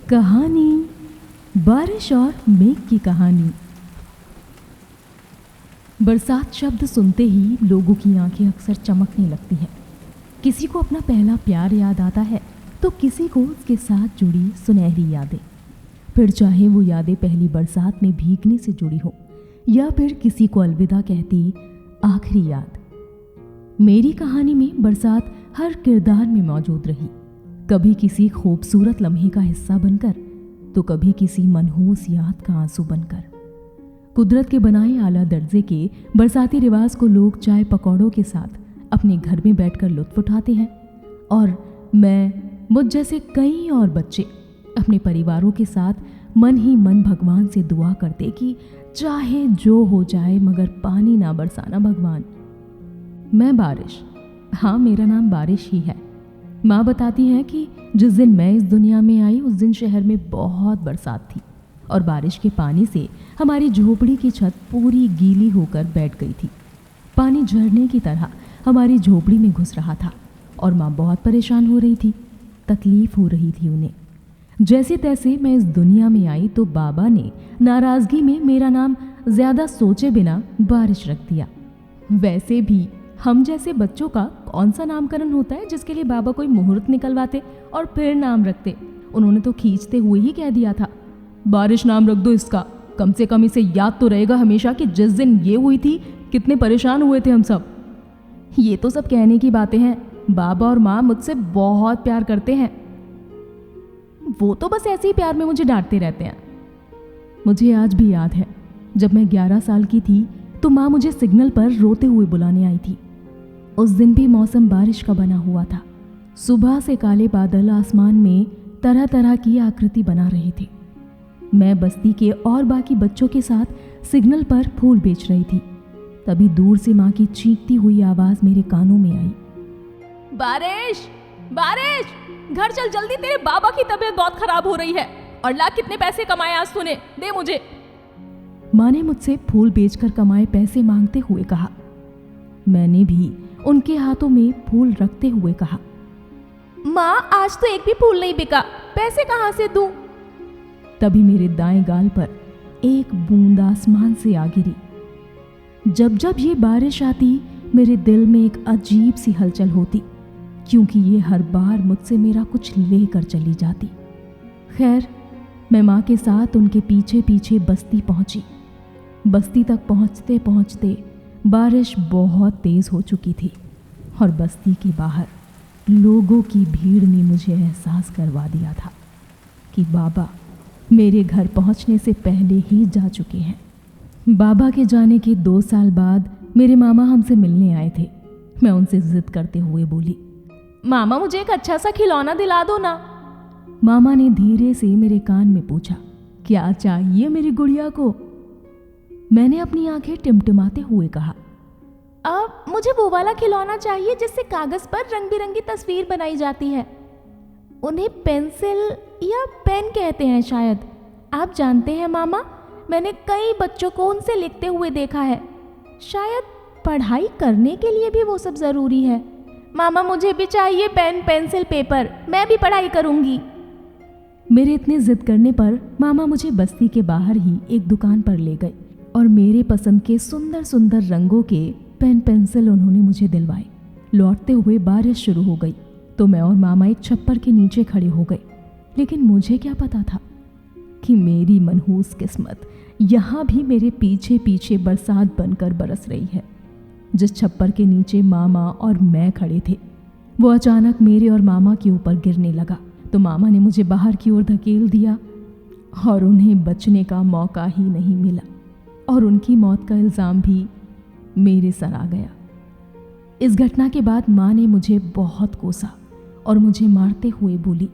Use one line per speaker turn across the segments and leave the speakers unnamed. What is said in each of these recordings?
कहानी बारिश और मेघ की कहानी। बरसात शब्द सुनते ही लोगों की आंखें अक्सर चमकने लगती हैं। किसी को अपना पहला प्यार याद आता है तो किसी को उसके साथ जुड़ी सुनहरी यादें, फिर चाहे वो यादें पहली बरसात में भीगने से जुड़ी हो या फिर किसी को अलविदा कहती आखिरी याद। मेरी कहानी में बरसात हर किरदार में मौजूद रही, कभी किसी खूबसूरत लम्हे का हिस्सा बनकर तो कभी किसी मनहूस याद का आंसू बनकर। कुदरत के बनाए आला दर्जे के बरसाती रिवाज को लोग चाय पकौड़ों के साथ अपने घर में बैठकर लुत्फ उठाते हैं और मुझ जैसे कई और बच्चे अपने परिवारों के साथ मन ही मन भगवान से दुआ करते कि चाहे जो हो जाए मगर पानी ना बरसाना भगवान। मैं बारिश, हाँ मेरा नाम बारिश ही है। माँ बताती हैं कि जिस दिन मैं इस दुनिया में आई उस दिन शहर में बहुत बरसात थी और बारिश के पानी से हमारी झोपड़ी की छत पूरी गीली होकर बैठ गई थी। पानी झरने की तरह हमारी झोपड़ी में घुस रहा था और माँ बहुत परेशान हो रही थी, तकलीफ हो रही थी उन्हें। जैसे तैसे मैं इस दुनिया में आई तो बाबा ने नाराज़गी में मेरा नाम ज़्यादा सोचे बिना बारिश रख दिया। वैसे भी हम जैसे बच्चों का कौन सा नामकरण होता है जिसके लिए बाबा कोई मुहूर्त निकलवाते और फिर नाम रखते। उन्होंने तो खींचते हुए ही कह दिया था, बारिश नाम रख दो इसका, कम से कम इसे याद तो रहेगा हमेशा कि जिस दिन ये हुई थी कितने परेशान हुए थे हम सब। ये तो सब कहने की बातें हैं, बाबा और माँ मुझसे बहुत प्यार करते हैं। वो तो बस ऐसे ही प्यार में मुझे डांटते रहते हैं। मुझे आज भी याद है जब मैं 11 साल की थी तो माँ मुझे सिग्नल पर रोते हुए बुलाने आई थी। उस दिन भी मौसम बारिश का बना हुआ था। सुबह से काले बादल आसमान में तरह तरह की आकृति बना रहे थे। मैं बस्ती के और बाकी बच्चों के साथ सिग्नल पर फूल बेच रही थी। तभी दूर से माँ की चीखती हुई आवाज मेरे कानों में आई, बारिश बारिश, घर चल जल्दी, तेरे बाबा की तबीयत बहुत खराब हो रही है और ला कितने पैसे कमाए आज तूने, दे मुझे। माँ ने मुझसे फूल बेचकर कमाए पैसे मांगते हुए कहा। मैंने भी उनके हाथों में फूल रखते हुए कहा, माँ आज तो एक भी फूल नहीं बिका, पैसे कहाँ से दूं? तभी मेरे दाएं गाल पर एक बूंद आसमान से आ गिरी। जब जब ये बारिश आती मेरे दिल में एक अजीब सी हलचल होती, क्योंकि ये हर बार मुझसे मेरा कुछ लेकर चली जाती। खैर, मैं माँ के साथ उनके पीछे पीछे बस्ती पहुंची। बस्ती तक पहुंचते पहुंचते बारिश बहुत तेज हो चुकी थी और बस्ती के बाहर लोगों की भीड़ ने मुझे एहसास करवा दिया था कि बाबा मेरे घर पहुंचने से पहले ही जा चुके हैं। बाबा के जाने के 2 साल बाद मेरे मामा हमसे मिलने आए थे। मैं उनसे जिद करते हुए बोली, मामा मुझे एक अच्छा सा खिलौना दिला दो ना। मामा ने धीरे से मेरे कान में पूछा, क्या चाहिए मेरी गुड़िया को? मैंने अपनी आंखें टिमटिमाते हुए कहा, अब मुझे वो वाला खिलौना चाहिए जिससे कागज पर रंग बिरंगी तस्वीर बनाई जाती है। उन्हें पेंसिल या पेन कहते हैं शायद। आप जानते हैं मामा, मैंने कई बच्चों को उनसे लिखते हुए देखा है। शायद पढ़ाई करने के लिए भी वो सब जरूरी है। मामा मुझे भी चाहिए पेन पेंसिल पेपर, मैं भी पढ़ाई करूंगी। मेरे इतने जिद करने पर मामा मुझे बस्ती के बाहर ही एक दुकान पर ले गए और मेरे पसंद के सुंदर सुंदर रंगों के पेन पेंसिल उन्होंने मुझे दिलवाए। लौटते हुए बारिश शुरू हो गई तो मैं और मामा एक छप्पर के नीचे खड़े हो गए। लेकिन मुझे क्या पता था कि मेरी मनहूस किस्मत यहाँ भी मेरे पीछे पीछे बरसात बनकर बरस रही है। जिस छप्पर के नीचे मामा और मैं खड़े थे वो अचानक मेरे और मामा के ऊपर गिरने लगा तो मामा ने मुझे बाहर की ओर धकेल दिया और उन्हें बचने का मौका ही नहीं मिला और उनकी मौत का इल्ज़ाम भी मेरे सर आ गया। इस घटना के बाद माँ ने मुझे बहुत कोसा और मुझे मारते हुए बोली,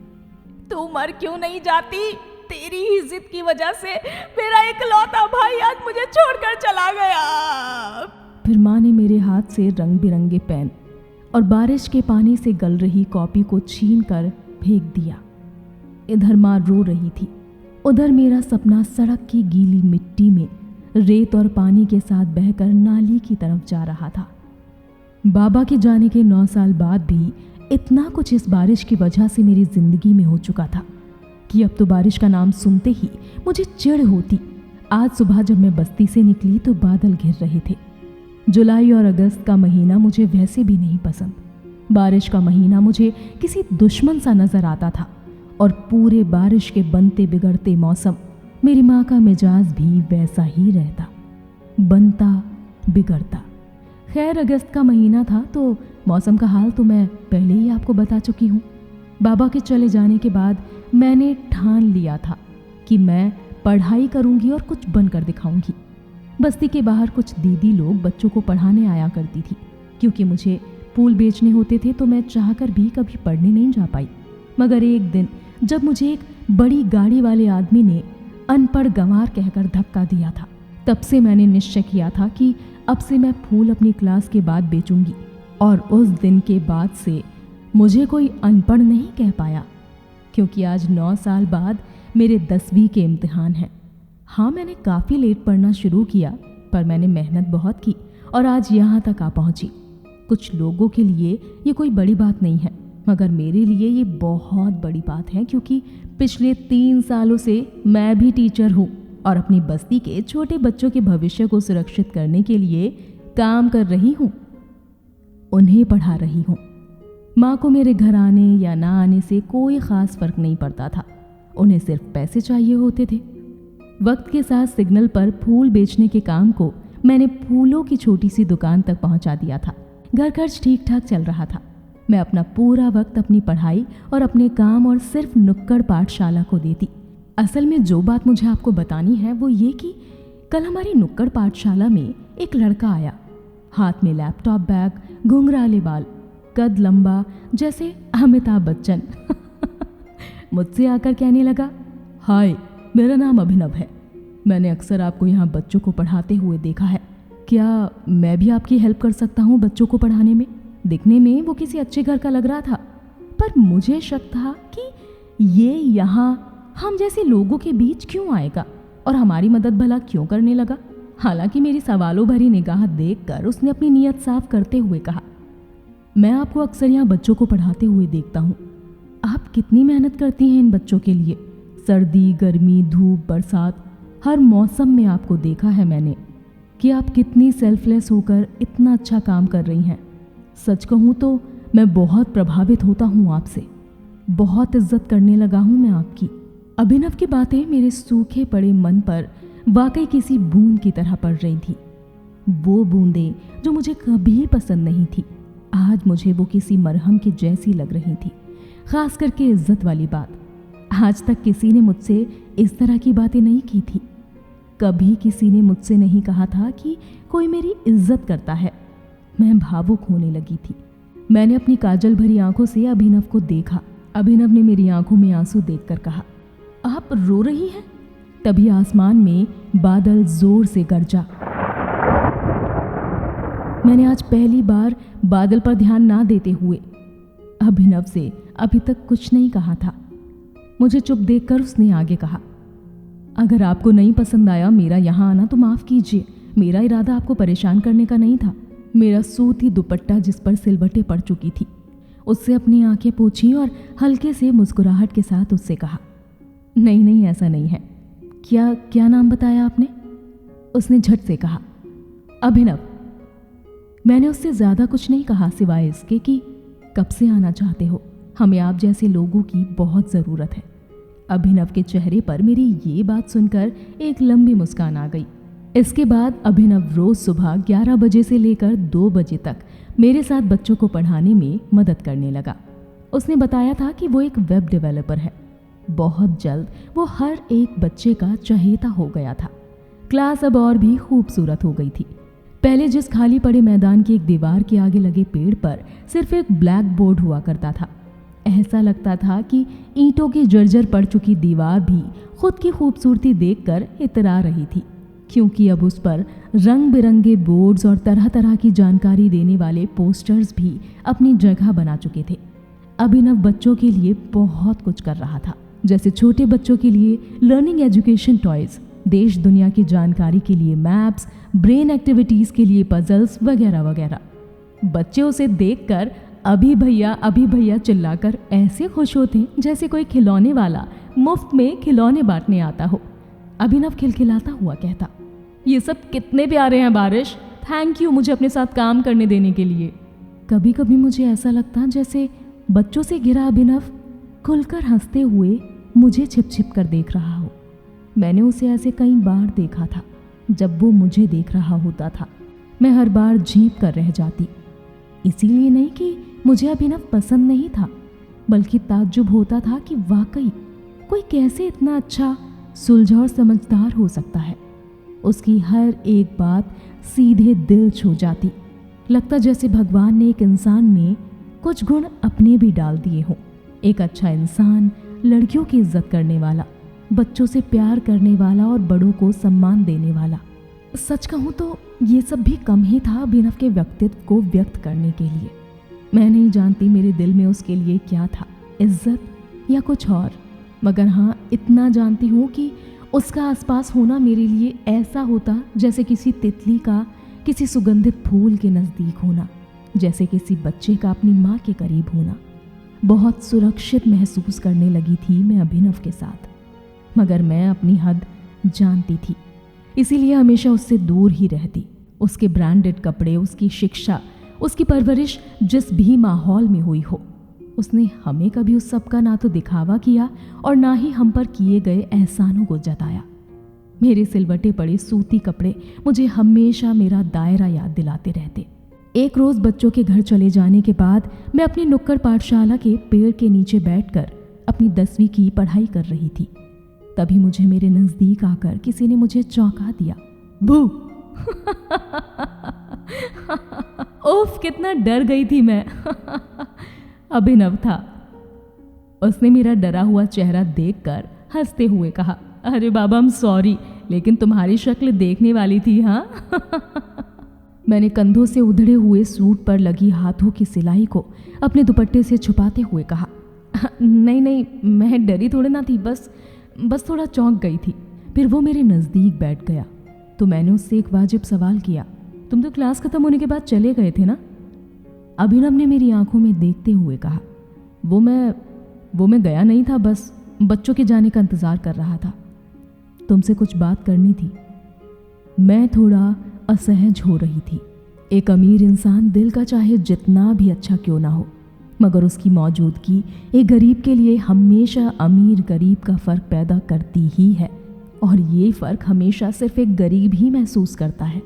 तू मर क्यों नहीं जाती? तेरी ही जिद की वजह से मेरा इकलौता भाई आज मुझे छोड़कर चला गया। फिर माँ ने मेरे हाथ से रंग बिरंगे पेन और बारिश के पानी से गल रही कॉपी को छीन कर फेंक दिया। इधर माँ रो रही थी, उधर मेरा सपना सड़क की गीली मिट्टी में रेत और पानी के साथ बहकर नाली की तरफ जा रहा था। बाबा के जाने के 9 साल बाद भी इतना कुछ इस बारिश की वजह से मेरी जिंदगी में हो चुका था कि अब तो बारिश का नाम सुनते ही मुझे चिढ़ होती। आज सुबह जब मैं बस्ती से निकली तो बादल घिर रहे थे। जुलाई और अगस्त का महीना मुझे वैसे भी नहीं पसंद। बारिश का महीना मुझे किसी दुश्मन सा नजर आता था और पूरे बारिश के बनते बिगड़ते मौसम मेरी माँ का मिजाज भी वैसा ही रहता, बनता बिगड़ता। खैर, अगस्त का महीना था तो मौसम का हाल तो मैं पहले ही आपको बता चुकी हूँ। बाबा के चले जाने के बाद मैंने ठान लिया था कि मैं पढ़ाई करूँगी और कुछ बनकर दिखाऊंगी। बस्ती के बाहर कुछ दीदी लोग बच्चों को पढ़ाने आया करती थी। क्योंकि मुझे फूल बेचने होते थे तो मैं चाहकर भी कभी पढ़ने नहीं जा पाई। मगर एक दिन जब मुझे एक बड़ी गाड़ी वाले आदमी ने अनपढ़ गंवार कहकर धक्का दिया था, तब से मैंने निश्चय किया था कि अब से मैं फूल अपनी क्लास के बाद बेचूंगी। और उस दिन के बाद से मुझे कोई अनपढ़ नहीं कह पाया, क्योंकि आज 9 साल बाद मेरे 10वीं के इम्तिहान हैं। हाँ, मैंने काफ़ी लेट पढ़ना शुरू किया, पर मैंने मेहनत बहुत की और आज यहाँ तक आ पहुँची। कुछ लोगों के लिए ये कोई बड़ी बात नहीं है, मगर मेरे लिए ये बहुत बड़ी बात है, क्योंकि पिछले 3 सालों से मैं भी टीचर हूँ और अपनी बस्ती के छोटे बच्चों के भविष्य को सुरक्षित करने के लिए काम कर रही हूँ, उन्हें पढ़ा रही हूँ। माँ को मेरे घर आने या ना आने से कोई ख़ास फर्क नहीं पड़ता था, उन्हें सिर्फ पैसे चाहिए होते थे। वक्त के साथ सिग्नल पर फूल बेचने के काम को मैंने फूलों की छोटी सी दुकान तक पहुंचा दिया था। घर खर्च ठीक ठाक चल रहा था। मैं अपना पूरा वक्त अपनी पढ़ाई और अपने काम और सिर्फ नुक्कड़ पाठशाला को देती। असल में जो बात मुझे आपको बतानी है वो ये कि कल हमारी नुक्कड़ पाठशाला में एक लड़का आया, हाथ में लैपटॉप बैग, घुंघराले बाल, कद लंबा जैसे अमिताभ बच्चन। मुझसे आकर कहने लगा, हाय, मेरा नाम अभिनव है। मैंने अक्सर आपको यहाँ बच्चों को पढ़ाते हुए देखा है। क्या मैं भी आपकी हेल्प कर सकता हूँ बच्चों को पढ़ाने में? दिखने में वो किसी अच्छे घर का लग रहा था, पर मुझे शक था कि ये यहाँ हम जैसे लोगों के बीच क्यों आएगा और हमारी मदद भला क्यों करने लगा। हालांकि मेरी सवालों भरी निगाह देखकर उसने अपनी नीयत साफ करते हुए कहा, मैं आपको अक्सर यहाँ बच्चों को पढ़ाते हुए देखता हूँ। आप कितनी मेहनत करती हैं इन बच्चों के लिए। सर्दी, गर्मी, धूप, बरसात, हर मौसम में आपको देखा है मैंने कि आप कितनी सेल्फलेस होकर इतना अच्छा काम कर रही हैं। सच कहूँ तो मैं बहुत प्रभावित होता हूँ आपसे, बहुत इज्जत करने लगा हूँ मैं आपकी। अभिनव की बातें मेरे सूखे पड़े मन पर वाकई किसी बूंद की तरह पड़ रही थी। वो बूंदें जो मुझे कभी पसंद नहीं थी, आज मुझे वो किसी मरहम के जैसी लग रही थी। खास करके इज्जत वाली बात। आज तक किसी ने मुझसे इस तरह की बातें नहीं की थी। कभी किसी ने मुझसे नहीं कहा था कि कोई मेरी इज्जत करता है। मैं भावुक होने लगी थी। मैंने अपनी काजल भरी आंखों से अभिनव को देखा। अभिनव ने मेरी आंखों में आंसू देखकर कहा, आप रो रही हैं? तभी आसमान में बादल जोर से गरजा। मैंने आज पहली बार बादल पर ध्यान ना देते हुए अभिनव से अभी तक कुछ नहीं कहा था। मुझे चुप देखकर उसने आगे कहा, अगर आपको नहीं पसंद आया मेरा यहाँ आना तो माफ़ कीजिए। मेरा इरादा आपको परेशान करने का नहीं था। मेरा सूती दुपट्टा जिस पर सिलवटें पड़ चुकी थी, उससे अपनी आंखें पोंछी और हल्के से मुस्कुराहट के साथ उससे कहा, नहीं नहीं, ऐसा नहीं है। क्या नाम बताया आपने? उसने झट से कहा, अभिनव। मैंने उससे ज़्यादा कुछ नहीं कहा सिवाय इसके कि कब से आना चाहते हो, हमें आप जैसे लोगों की बहुत ज़रूरत है। अभिनव के चेहरे पर मेरी ये बात सुनकर एक लंबी मुस्कान आ गई। इसके बाद अभिनव रोज़ सुबह 11 बजे से लेकर 2 बजे तक मेरे साथ बच्चों को पढ़ाने में मदद करने लगा। उसने बताया था कि वो एक वेब डेवलपर है। बहुत जल्द वो हर एक बच्चे का चहेता हो गया था। क्लास अब और भी खूबसूरत हो गई थी। पहले जिस खाली पड़े मैदान की एक दीवार के आगे लगे पेड़ पर सिर्फ एक ब्लैक बोर्ड हुआ करता था। ऐसा लगता था कि ईंटों की जर्जर पड़ चुकी दीवार भी खुद की खूबसूरती देखकर इतरा रही थी, क्योंकि अब उस पर रंग बिरंगे बोर्ड्स और तरह तरह की जानकारी देने वाले पोस्टर्स भी अपनी जगह बना चुके थे। अभिनव बच्चों के लिए बहुत कुछ कर रहा था, जैसे छोटे बच्चों के लिए लर्निंग एजुकेशन टॉयज, देश दुनिया की जानकारी के लिए मैप्स, ब्रेन एक्टिविटीज़ के लिए पजल्स वगैरह वगैरह। बच्चे उसे देखकर अभी भैया चिल्लाकर ऐसे खुश होते जैसे कोई खिलौने वाला मुफ्त में खिलौने बांटने आता हो। अभिनव खिलखिलाता हुआ कहता, ये सब कितने प्यारे हैं बारिश, थैंक यू मुझे अपने साथ काम करने देने के लिए। कभी कभी मुझे ऐसा लगता जैसे बच्चों से घिरा अभिनव खुलकर हंसते हुए मुझे छिप छिप कर देख रहा हो। मैंने उसे ऐसे कई बार देखा था। जब वो मुझे देख रहा होता था मैं हर बार झींप कर रह जाती। इसीलिए नहीं कि मुझे अभिनव पसंद नहीं था, बल्कि ताज्जुब होता था कि वाकई कोई कैसे इतना अच्छा, सुलझा और समझदार हो सकता है। उसकी हर एक बात सीधे दिल छू जाती। लगता जैसे भगवान ने एक इंसान में कुछ गुण अपने भी डाल दिए हों। एक अच्छा इंसान, लड़कियों की इज्जत करने वाला, बच्चों से प्यार करने वाला और बड़ों को सम्मान देने वाला। सच कहूँ तो ये सब भी कम ही था अभिनव के व्यक्तित्व को व्यक्त करने के लिए। मैं नहीं जानती मेरे दिल में उसके लिए क्या था, इज्जत या कुछ और, मगर हाँ इतना जानती हूँ कि उसका आसपास होना मेरे लिए ऐसा होता जैसे किसी तितली का किसी सुगंधित फूल के नज़दीक होना, जैसे किसी बच्चे का अपनी माँ के करीब होना। बहुत सुरक्षित महसूस करने लगी थी मैं अभिनव के साथ, मगर मैं अपनी हद जानती थी, इसीलिए हमेशा उससे दूर ही रहती। उसके ब्रांडेड कपड़े, उसकी शिक्षा, उसकी परवरिश जिस भी माहौल में हुई हो, उसने हमें कभी उस सब का ना तो दिखावा किया और ना ही हम पर किए गए एहसानों को जताया। मेरे सिलवटे पड़े सूती कपड़े मुझे हमेशा मेरा दायरा याद दिलाते रहते। एक रोज़ बच्चों के घर चले जाने के बाद मैं अपनी नुक्कड़ पाठशाला के पेड़ के नीचे बैठकर अपनी 10वीं की पढ़ाई कर रही थी। तभी मुझे मेरे नज़दीक आकर किसी ने मुझे चौंका दिया। भू ओफ, कितना डर गई थी मैं। अभिनव था। उसने मेरा डरा हुआ चेहरा देखकर हंसते हुए कहा, अरे बाबा, I'm सॉरी, लेकिन तुम्हारी शक्ल देखने वाली थी। हाँ मैंने कंधों से उधड़े हुए सूट पर लगी हाथों की सिलाई को अपने दुपट्टे से छुपाते हुए कहा, नहीं, मैं डरी थोड़ी ना थी, बस थोड़ा चौंक गई थी। फिर वो मेरे नज़दीक बैठ गया तो मैंने उससे एक वाजिब सवाल किया, तुम तो क्लास खत्म होने के बाद चले गए थे ना? अभिनव ने मेरी आंखों में देखते हुए कहा, वो मैं गया नहीं था, बस बच्चों के जाने का इंतज़ार कर रहा था। तुमसे कुछ बात करनी थी। मैं थोड़ा असहज हो रही थी। एक अमीर इंसान दिल का चाहे जितना भी अच्छा क्यों ना हो, मगर उसकी मौजूदगी एक गरीब के लिए हमेशा अमीर गरीब का फ़र्क पैदा करती ही है, और ये फ़र्क हमेशा सिर्फ एक गरीब ही महसूस करता है।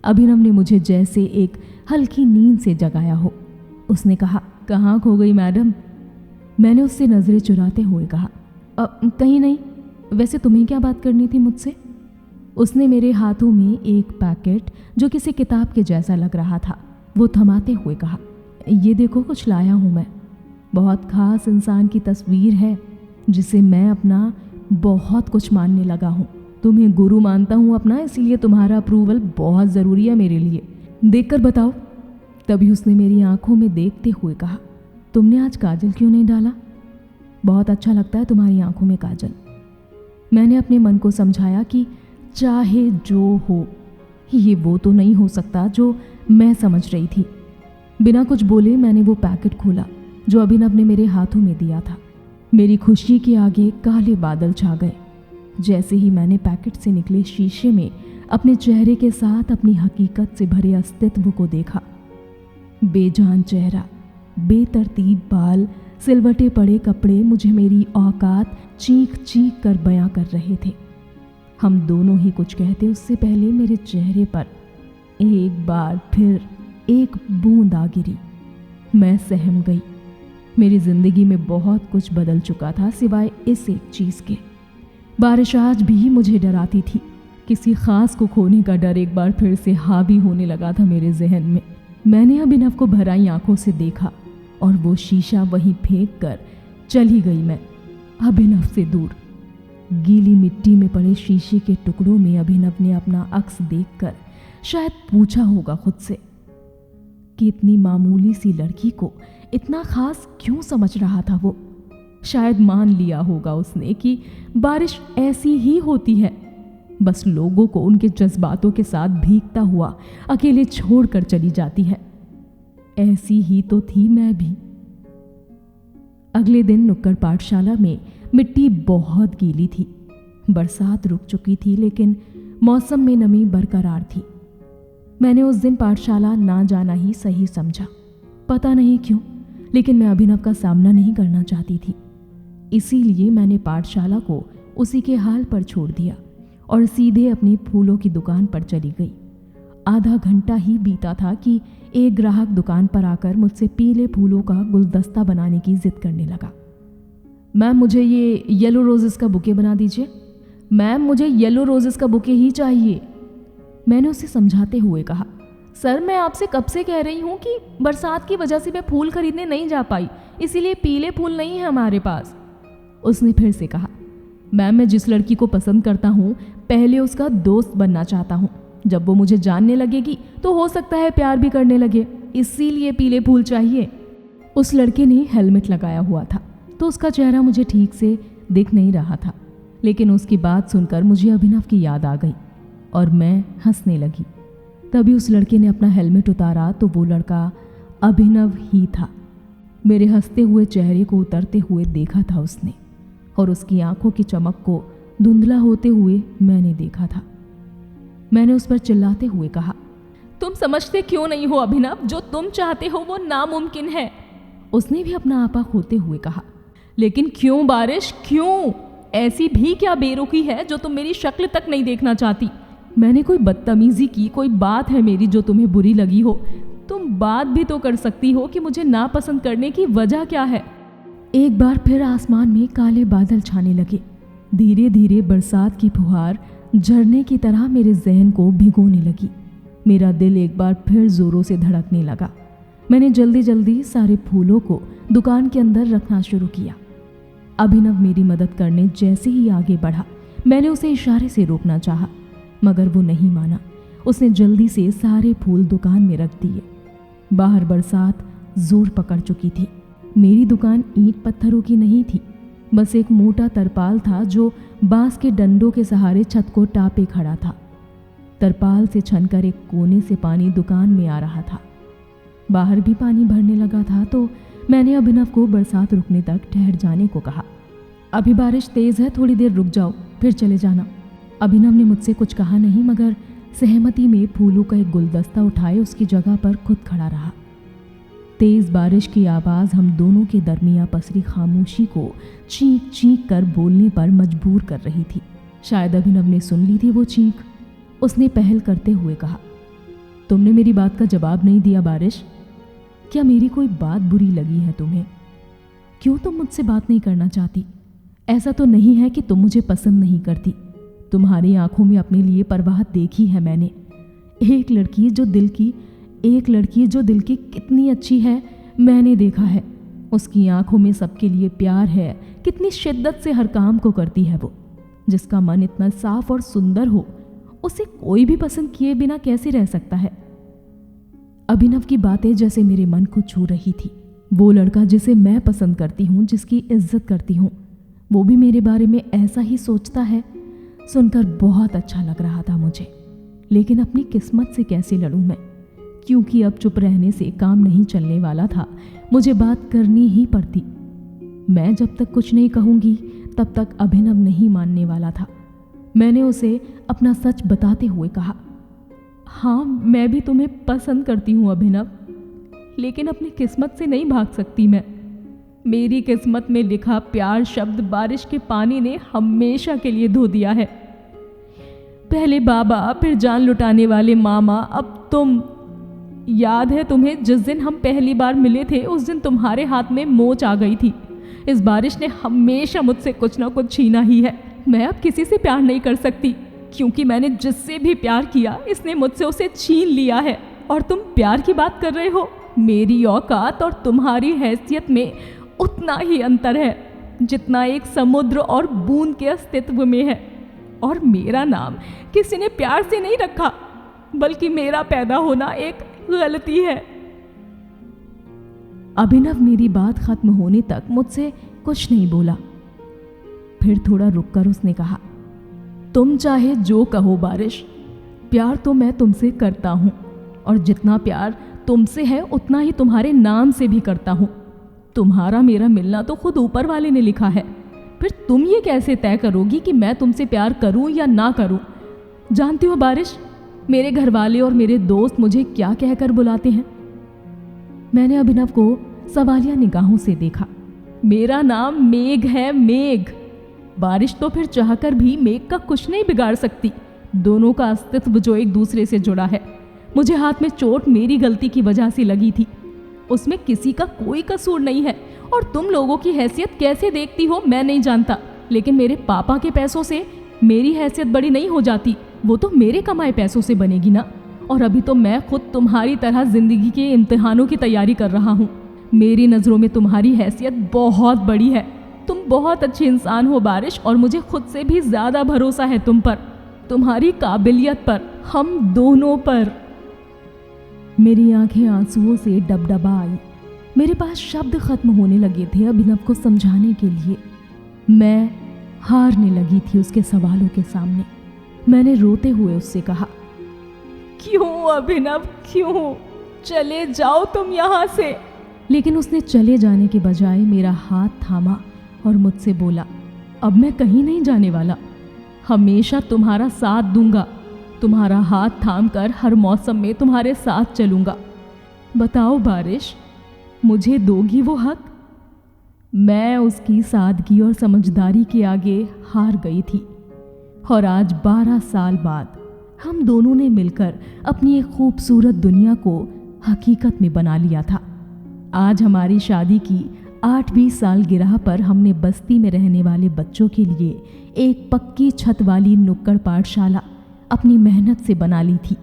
अभिनव ने मुझे जैसे एक हल्की नींद से जगाया हो। उसने कहा, कहाँ खो गई मैडम? मैंने उससे नज़रें चुराते हुए कहा, कहीं नहीं, वैसे तुम्हें क्या बात करनी थी मुझसे? उसने मेरे हाथों में एक पैकेट जो किसी किताब के जैसा लग रहा था वो थमाते हुए कहा, ये देखो, कुछ लाया हूँ मैं। बहुत ख़ास इंसान की तस्वीर है जिसे मैं अपना बहुत कुछ मानने लगा हूँ। तुम्हें गुरु मानता हूँ अपना, इसीलिए तुम्हारा अप्रूवल बहुत ज़रूरी है मेरे लिए। देखकर बताओ। तभी उसने मेरी आंखों में देखते हुए कहा, तुमने आज काजल क्यों नहीं डाला? बहुत अच्छा लगता है तुम्हारी आंखों में काजल। मैंने अपने मन को समझाया कि चाहे जो हो, ये वो तो नहीं हो सकता जो मैं समझ रही थी। बिना कुछ बोले मैंने वो पैकेट खोला जो अभिनव ने मेरे हाथों में दिया था। मेरी खुशी के आगे काले बादल छा गए। जैसे ही मैंने पैकेट से निकले शीशे में अपने चेहरे के साथ अपनी हकीकत से भरे अस्तित्व को देखा। बेजान चेहरा, बेतरतीब बाल, सिलवटे पड़े कपड़े मुझे मेरी औकात चीख चीख कर बयां कर रहे थे। हम दोनों ही कुछ कहते उससे पहले मेरे चेहरे पर एक बार फिर एक बूंद आ गिरी। मैं सहम गई। मेरी जिंदगी में बहुत कुछ बदल चुका था सिवाय इस एक चीज़ के। बारिश आज भी मुझे डराती थी। किसी खास को खोने का डर एक बार फिर से हावी होने लगा था मेरे जहन में। मैंने अभिनव को भराई आंखों से देखा और वो शीशा वहीं फेंक कर चली गई मैं अभिनव से दूर। गीली मिट्टी में पड़े शीशे के टुकड़ों में अभिनव ने अपना अक्स देखकर शायद पूछा होगा खुद से कि इतनी मामूली सी लड़की को इतना खास क्यों समझ रहा था वो। शायद मान लिया होगा उसने कि बारिश ऐसी ही होती है, बस लोगों को उनके जज्बातों के साथ भीगता हुआ अकेले छोड़कर चली जाती है। ऐसी ही तो थी मैं भी। अगले दिन नुक्कड़ पाठशाला में मिट्टी बहुत गीली थी। बरसात रुक चुकी थी लेकिन मौसम में नमी बरकरार थी। मैंने उस दिन पाठशाला ना जाना ही सही समझा। पता नहीं क्यों, लेकिन मैं अभिनव का सामना नहीं करना चाहती थी। इसीलिए मैंने पाठशाला को उसी के हाल पर छोड़ दिया और सीधे अपनी फूलों की दुकान पर चली गई। आधा घंटा ही बीता था कि एक ग्राहक दुकान पर आकर मुझसे पीले फूलों का गुलदस्ता बनाने की जिद करने लगा। मैम, मुझे ये येलो रोजेस का बुके बना दीजिए। मैम, मुझे येलो रोजेस का बुके ही चाहिए। मैंने उसे समझाते हुए कहा, सर मैं आपसे कब से कह रही हूँ कि बरसात की वजह से मैं फूल खरीदने नहीं जा पाई, इसीलिए पीले फूल नहीं है हमारे पास। उसने फिर से कहा, मैम मैं जिस लड़की को पसंद करता हूँ पहले उसका दोस्त बनना चाहता हूँ। जब वो मुझे जानने लगेगी तो हो सकता है प्यार भी करने लगे, इसीलिए पीले फूल चाहिए। उस लड़के ने हेलमेट लगाया हुआ था तो उसका चेहरा मुझे ठीक से दिख नहीं रहा था, लेकिन उसकी बात सुनकर मुझे अभिनव की याद आ गई और मैं हंसने लगी। तभी उस लड़के ने अपना हेलमेट उतारा तो वो लड़का अभिनव ही था। मेरे हंसते हुए चेहरे को उतरते हुए देखा था उसने, और उसकी आंखों की चमक को धुंधला होते हुए मैंने देखा था। मैंने उस पर चिल्लाते हुए कहा, तुम समझते क्यों नहीं हो अभिनव, जो तुम चाहते हो वो नामुमकिन है। उसने भी अपना आपा खोते हुए कहा, लेकिन क्यों बारिश, क्यों? ऐसी भी क्या बेरुखी है जो तुम मेरी शक्ल तक नहीं देखना चाहती? मैंने कोई बदतमीजी की, कोई बात है मेरी जो तुम्हें बुरी लगी हो? तुम बात भी तो कर सकती हो कि मुझे नापसंद करने की वजह क्या है। एक बार फिर आसमान में काले बादल छाने लगे। धीरे धीरे बरसात की फुहार झरने की तरह मेरे जहन को भिगोने लगी। मेरा दिल एक बार फिर जोरों से धड़कने लगा। मैंने जल्दी जल्दी सारे फूलों को दुकान के अंदर रखना शुरू किया। अभिनव मेरी मदद करने जैसे ही आगे बढ़ा, मैंने उसे इशारे से रोकना चाहा, मगर वो नहीं माना। उसने जल्दी से सारे फूल दुकान में रख दिए। बाहर बरसात जोर पकड़ चुकी थी। मेरी दुकान ईंट पत्थरों की नहीं थी, बस एक मोटा तरपाल था जो बांस के डंडों के सहारे छत को टापे खड़ा था। तरपाल से छनकर एक कोने से पानी दुकान में आ रहा था। बाहर भी पानी भरने लगा था तो मैंने अभिनव को बरसात रुकने तक ठहर जाने को कहा। अभी बारिश तेज है, थोड़ी देर रुक जाओ फिर चले जाना। अभिनव ने मुझसे कुछ कहा नहीं, मगर सहमति में फूलों का एक गुलदस्ता उठाए उसकी जगह पर खुद खड़ा रहा। तेज बारिश की आवाज़ हम दोनों के दरमियां पसरी खामोशी को चीख चीख कर बोलने पर मजबूर कर रही थी। शायद अभिनव ने सुन ली थी वो चीख। उसने पहल करते हुए कहा, तुमने मेरी बात का जवाब नहीं दिया बारिश। क्या मेरी कोई बात बुरी लगी है तुम्हें? क्यों तुम मुझसे बात नहीं करना चाहती? ऐसा तो नहीं है कि तुम मुझे पसंद नहीं करती। तुम्हारी आंखों में अपने लिए परवाह देखी है मैंने। एक लड़की जो दिल की कितनी अच्छी है मैंने देखा है। उसकी आंखों में सबके लिए प्यार है, कितनी शिद्दत से हर काम को करती है वो। जिसका मन इतना साफ और सुंदर हो, उसे कोई भी पसंद किए बिना कैसे रह सकता है? अभिनव की बातें जैसे मेरे मन को छू रही थी। वो लड़का जिसे मैं पसंद करती हूँ, जिसकी इज्जत करती हूँ, वो भी मेरे बारे में ऐसा ही सोचता है। सुनकर बहुत अच्छा लग रहा था मुझे, लेकिन अपनी किस्मत से कैसे लड़ूं मैं? क्योंकि अब चुप रहने से काम नहीं चलने वाला था, मुझे बात करनी ही पड़ती। मैं जब तक कुछ नहीं कहूँगी तब तक अभिनव नहीं मानने वाला था। मैंने उसे अपना सच बताते हुए कहा, हाँ मैं भी तुम्हें पसंद करती हूँ अभिनव, लेकिन अपनी किस्मत से नहीं भाग सकती मैं। मेरी किस्मत में लिखा प्यार शब्द बारिश के पानी ने हमेशा के लिए धो दिया है। पहले बाबा, फिर जान लुटाने वाले मामा, अब तुम। याद है तुम्हें जिस दिन हम पहली बार मिले थे, उस दिन तुम्हारे हाथ में मोच आ गई थी। इस बारिश ने हमेशा मुझसे कुछ ना कुछ छीना ही है। मैं अब किसी से प्यार नहीं कर सकती, क्योंकि मैंने जिससे भी प्यार किया इसने मुझसे उसे छीन लिया है। और तुम प्यार की बात कर रहे हो? मेरी औकात और तुम्हारी हैसियत में उतना ही अंतर है जितना एक समुद्र और बूंद के अस्तित्व में है। और मेरा नाम किसी ने प्यार से नहीं रखा, बल्कि मेरा पैदा होना एक गलती है। अभिनव मेरी बात खत्म होने तक मुझसे कुछ नहीं बोला। फिर थोड़ा रुककर उसने कहा, तुम चाहे जो कहो बारिश, प्यार तो मैं तुमसे करता हूं, और जितना प्यार तुमसे है उतना ही तुम्हारे नाम से भी करता हूँ। तुम्हारा मेरा मिलना तो खुद ऊपर वाले ने लिखा है, फिर तुम ये कैसे तय करोगी कि मैं तुमसे प्यार करूँ या ना करूँ? जानती हो बारिश, मेरे घर वाले और मेरे दोस्त मुझे क्या कहकर बुलाते हैं? मैंने अभिनव को सवालिया निगाहों से देखा। मेरा नाम मेघ है, मेघ। बारिश तो फिर चाहकर भी मेघ का कुछ नहीं बिगाड़ सकती। दोनों का अस्तित्व जो एक दूसरे से जुड़ा है। मुझे हाथ में चोट मेरी गलती की वजह से लगी थी, उसमें किसी का कोई कसूर नहीं है। और तुम लोगों की हैसियत कैसे देखती हो मैं नहीं जानता, लेकिन मेरे पापा के पैसों से मेरी हैसियत बड़ी नहीं हो जाती। वो तो मेरे कमाए पैसों से बनेगी ना। और अभी तो मैं खुद तुम्हारी तरह जिंदगी के इम्तिहानों की तैयारी कर रहा हूँ। मेरी नज़रों में तुम्हारी हैसियत बहुत बड़ी है। तुम बहुत अच्छी इंसान हो बारिश, और मुझे खुद से भी ज़्यादा भरोसा है तुम पर, तुम्हारी काबिलियत पर, हम दोनों पर। मेरी आंखें आंसुओं से डबडबा आई। मेरे पास शब्द खत्म होने लगे थे अभिनव को समझाने के लिए। मैं हारने लगी थी उसके सवालों के सामने। मैंने रोते हुए उससे कहा, क्यों अभिनव, क्यों? चले जाओ तुम यहाँ से। लेकिन उसने चले जाने के बजाय मेरा हाथ थामा और मुझसे बोला, अब मैं कहीं नहीं जाने वाला, हमेशा तुम्हारा साथ दूंगा, तुम्हारा हाथ थाम कर हर मौसम में तुम्हारे साथ चलूंगा। बताओ बारिश, मुझे दोगी वो हक? मैं उसकी सादगी और समझदारी के आगे हार गई थी। और आज 12 साल बाद हम दोनों ने मिलकर अपनी एक खूबसूरत दुनिया को हकीकत में बना लिया था। आज हमारी शादी की 8वीं सालगिरह पर हमने बस्ती में रहने वाले बच्चों के लिए एक पक्की छत वाली नुक्कड़ पाठशाला अपनी मेहनत से बना ली थी।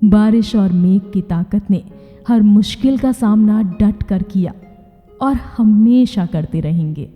बारिश और मेघ की ताकत ने हर मुश्किल का सामना डट कर किया और हमेशा करते रहेंगे।